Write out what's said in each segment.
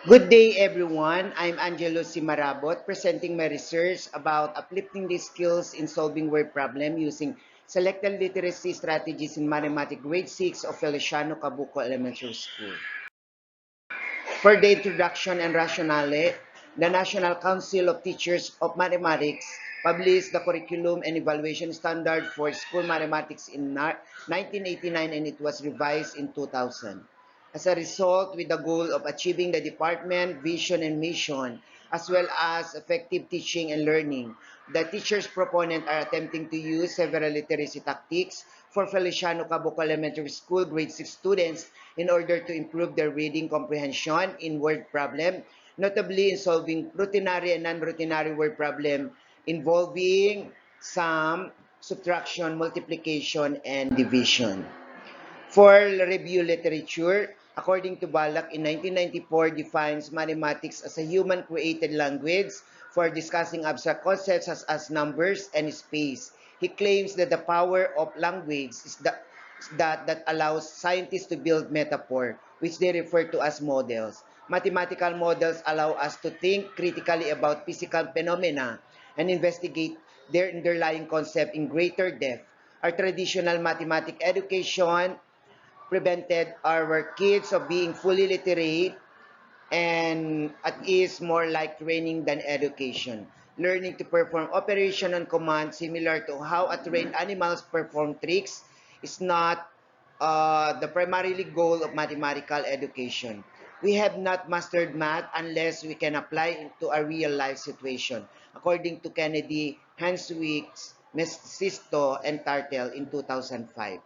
Good day, everyone. I'm Angelo Simarabot, presenting my research about uplifting the skills in solving word problem using selected literacy strategies in mathematics grade 6 of Feliciano Cabuco Elementary School. For the introduction and rationale, the National Council of Teachers of Mathematics published the curriculum and evaluation standard for school mathematics in 1989 and it was revised in 2000. As a result, with the goal of achieving the department vision and mission, as well as effective teaching and learning, the teachers proponent are attempting to use several literacy tactics for Feliciano Cabuco Elementary School grade 6 students in order to improve their reading comprehension in word problem, notably in solving routinary and non-routinary word problem involving sum, subtraction, multiplication, and division. For review literature, according to Balak in 1994 defines mathematics as a human-created language for discussing abstract concepts such as numbers and space. He claims that the power of language is that allows scientists to build metaphor, which they refer to as models. Mathematical models allow us to think critically about physical phenomena and investigate their underlying concept in greater depth. Our traditional mathematics education prevented our kids of being fully literate, and it is more like training than education. Learning to perform operation on command similar to how a trained animals perform tricks is not the primarily goal of mathematical education. We have not mastered math unless we can apply it to a real life situation, according to Kennedy, Hanswick, Mestisto, and Tartel in 2005.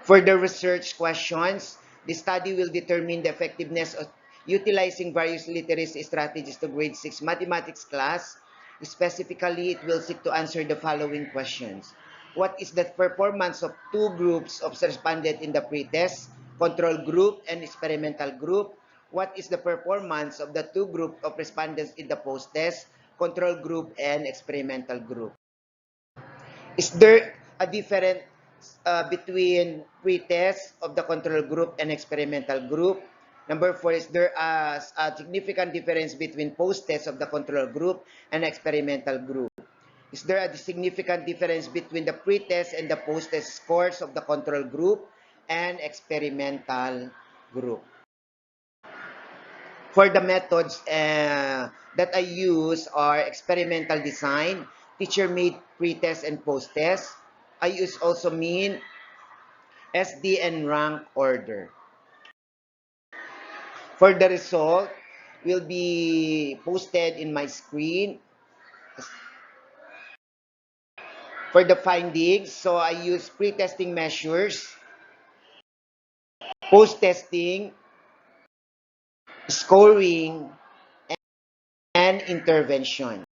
For the research questions, the study will determine the effectiveness of utilizing various literacy strategies to grade 6 mathematics class. Specifically, it will seek to answer the following questions. What is the performance of two groups of respondents in the pretest, control group and experimental group? What is the performance of the two groups of respondents in the post-test, control group and experimental group? Is there a difference between pre-test of the control group and experimental group? Number four, is there a significant difference between post-test of the control group and experimental group? Is there a significant difference between the pre-test and the post-test scores of the control group and experimental group? For the methods that I use are experimental design, teacher-made pre-test and post-test. I use also mean, SD, and rank order. For the result, will be posted in my screen. For the findings, so I use pre-testing measures, post-testing, scoring, and intervention.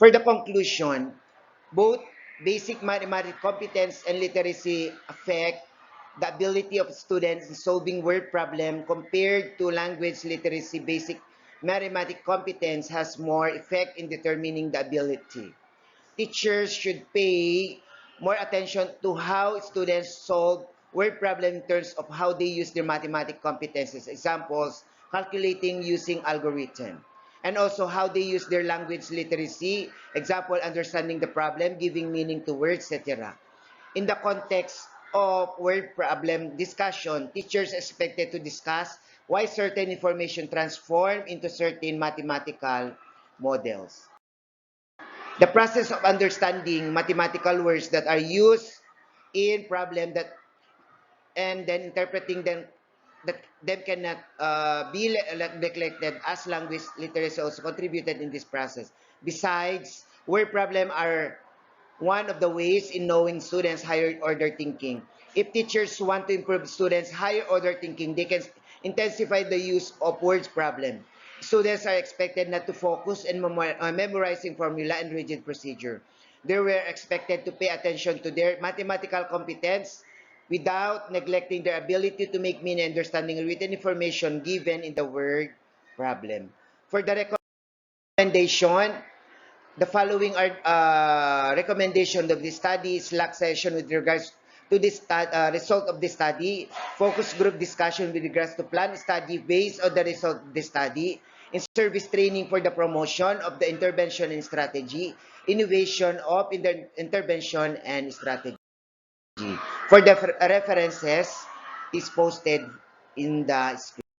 For the conclusion, both basic mathematical competence and literacy affect the ability of students in solving word problem compared to language literacy. Basic mathematical competence has more effect in determining the ability. Teachers should pay more attention to how students solve word problem in terms of how they use their mathematical competences. Examples, calculating using algorithm. And also how they use their language literacy. Example, understanding the problem, giving meaning to words, etc. In the context of word problem discussion, teachers are expected to discuss why certain information transform into certain mathematical models. The process of understanding mathematical words that are used in problem that and then interpreting them that them cannot be neglected as language literacy also contributed in this process. Besides, word problem are one of the ways in knowing students' higher order thinking. If teachers want to improve students' higher order thinking, they can intensify the use of words problem. Students are expected not to focus on memorizing formula and rigid procedure. They were expected to pay attention to their mathematical competence without neglecting their ability to make meaning understanding written information given in the word problem. For the recommendation, the following are recommendations of the study slack session with regards to this result of the study, focus group discussion with regards to plan study based on the result of the study, in-service training for the promotion of the intervention and strategy, innovation of intervention and strategy. For the references is posted in the screen.